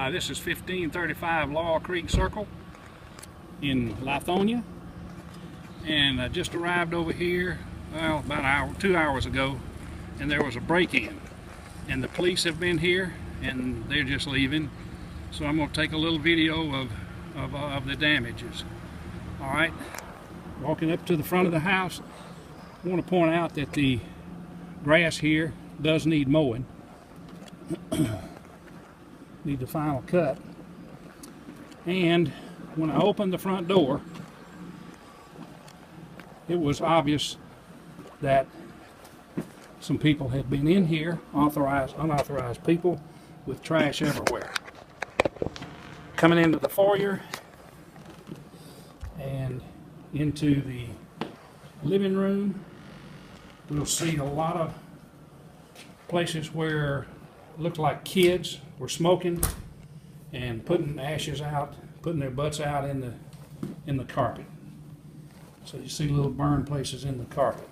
This is 1535 Laurel Creek Circle in Lithonia, and I just arrived over here, well, about 2 hours ago, and there was a break-in, and the police have been here and they're just leaving, so I'm going to take a little video of the damages. Alright, walking up to the front of the house, I want to point out that the grass here does need mowing. Need the final cut. And when I opened the front door, it was obvious that some people had been in here, authorized, unauthorized people, with trash everywhere. Coming into the foyer and into the living room, we'll see a lot of places where it looked like kids were smoking and putting ashes out, putting their butts out in the carpet. So you see little burn places in the carpet.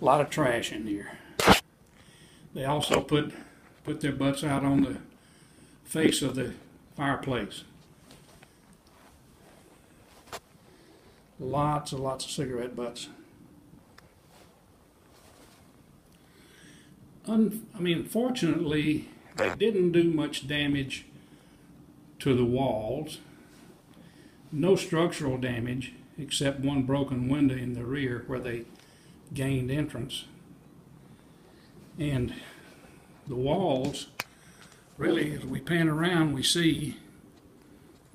A lot of trash in here. They also put their butts out on the face of the fireplace. Lots and lots of cigarette butts. Fortunately, they didn't do much damage to the walls. No structural damage, except one broken window in the rear where they gained entrance. And the walls, really, as we pan around, we see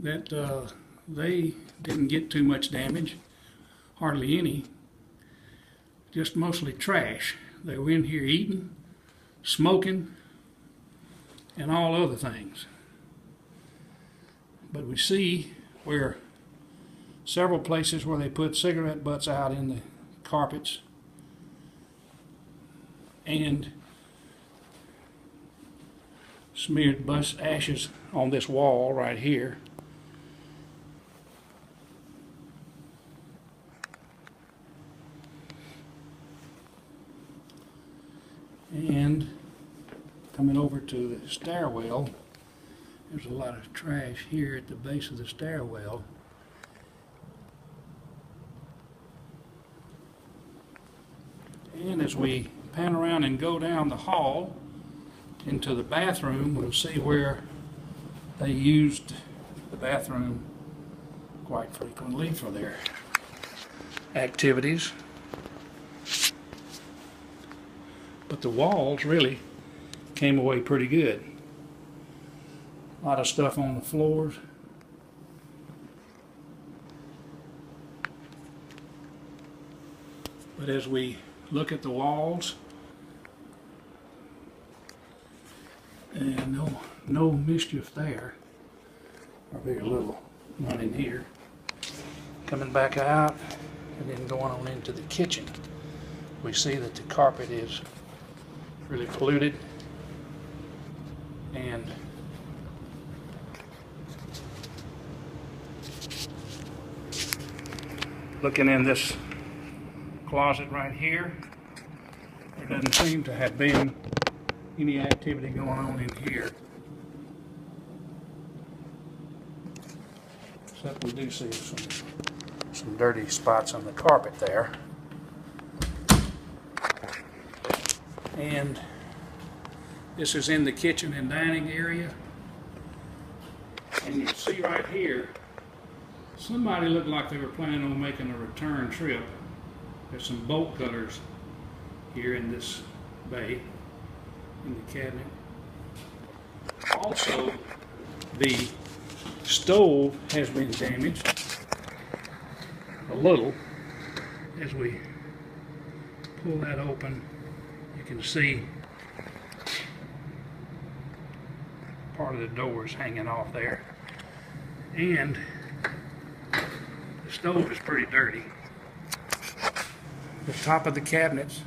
that they didn't get too much damage, hardly any, just mostly trash. They were in here eating, smoking, and all other things. But we see where several places where they put cigarette butts out in the carpets and smeared bus ashes on this wall right here. And coming over to the stairwell, there's a lot of trash here at the base of the stairwell. And as we pan around and go down the hall into the bathroom, we'll see where they used the bathroom quite frequently for their activities. But the walls really came away pretty good. A lot of stuff on the floors. But as we look at the walls, and no mischief there, or very little, one in here. Coming back out and then going on into the kitchen, we see that the carpet is really polluted, and looking in this closet right here, there doesn't seem to have been any activity going on in here, except we do see some dirty spots on the carpet there. And this is in the kitchen and dining area, and you see right here, somebody looked like they were planning on making a return trip. There's some bolt cutters here in this bay, in the cabinet. Also, the stove has been damaged a little. As we pull that open, you can see part of the doors hanging off there, and the stove is pretty dirty. The top of the cabinets,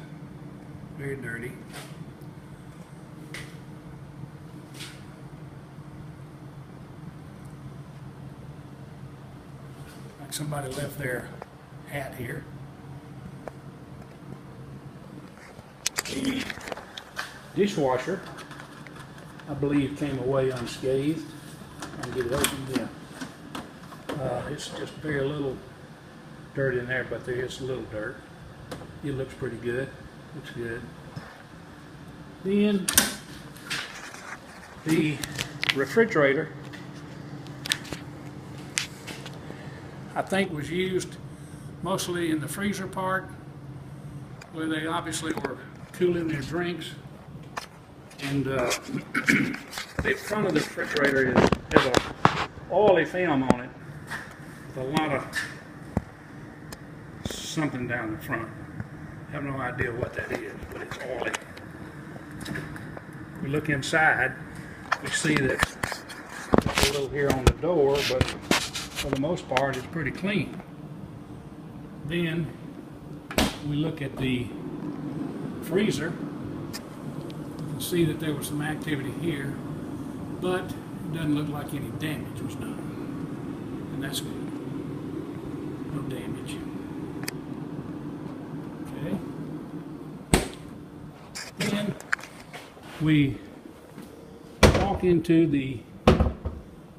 very dirty. Like somebody left their hat here. The dishwasher I believe came away unscathed. I'll get it open. Yeah. It's just very little dirt in there, but there is a little dirt. It looks pretty good. Looks good. Then the refrigerator, I think, was used mostly in the freezer part, where they obviously were cooling their drinks. And the front of the refrigerator has a oily film on it with a lot of something down the front. I have no idea what that is, but it's oily. We look inside, we see that there's a little here on the door, but for the most part it's pretty clean. Then we look at the freezer and see that there was some activity here, but it doesn't look like any damage was done. And that's good. No damage. Okay. Then we walk into the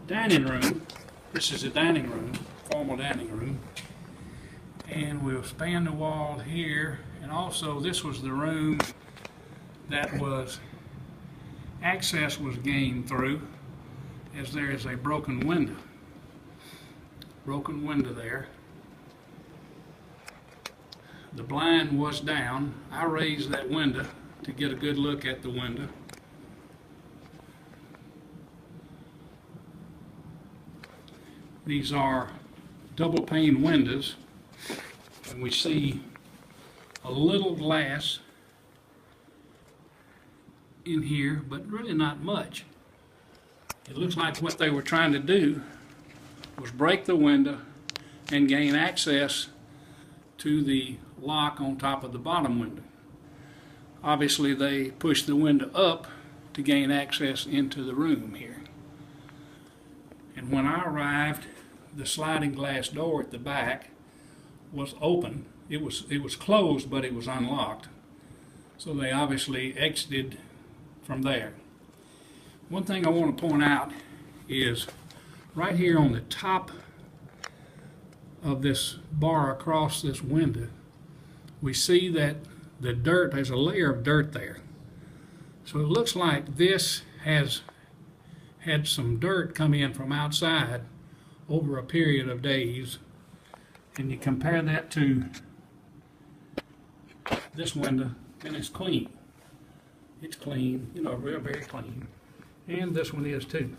dining room. This is a dining room, formal dining room. And we'll span the wall here. And also this was the room that access was gained through, as there is a broken window. Broken window there. The blind was down. I raised that window to get a good look at the window. These are double pane windows, and we see a little glass in here, but really not much. It looks like what they were trying to do was break the window and gain access to the lock on top of the bottom window. Obviously they pushed the window up to gain access into the room here. And when I arrived, the sliding glass door at the back was open. It was closed, but it was unlocked. So they obviously exited from there. One thing I want to point out is right here on the top of this bar across this window, we see that the dirt, there's a layer of dirt there. So it looks like this has had some dirt come in from outside over a period of days. And you compare that to this window, and it's clean. It's clean, you know, real, very clean. And this one is too.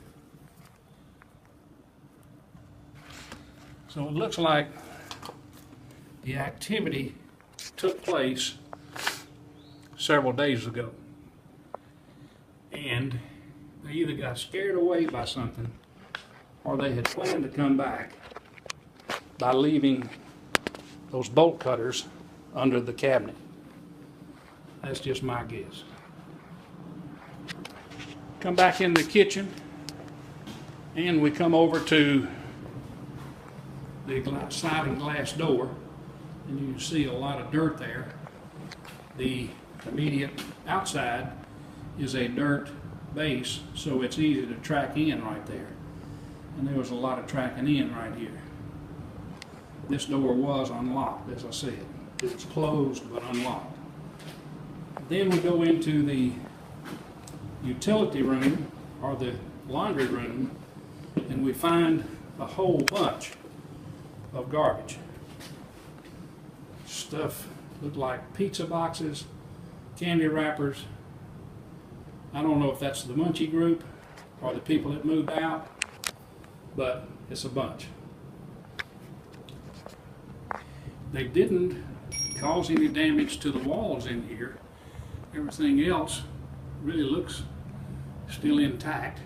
So it looks like the activity took place several days ago. And they either got scared away by something, or they had planned to come back by leaving those bolt cutters under the cabinet. That's just my guess. Come back in the kitchen, and we come over to the sliding glass door, and you can see a lot of dirt there. The immediate outside is a dirt base, so it's easy to track in right there. And there was a lot of tracking in right here. This door was unlocked, as I said. It was closed but unlocked. Then we go into the utility room, or the laundry room, and we find a whole bunch of garbage. Stuff looked like pizza boxes, candy wrappers. I don't know if that's the Munchie group or the people that moved out, but it's a bunch. They didn't cause any damage to the walls in here. Everything else really looks still intact.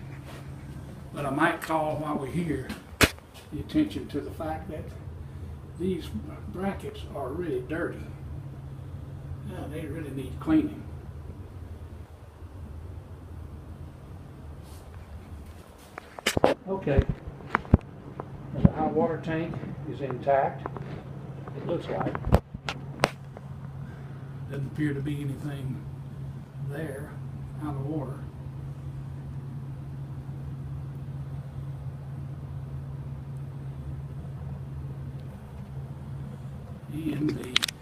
But I might call, while we're here, the attention to the fact that these brackets are really dirty. Now, they really need cleaning. Okay, and the hot water tank is intact, it looks like. Doesn't appear to be anything there out of water. EMB.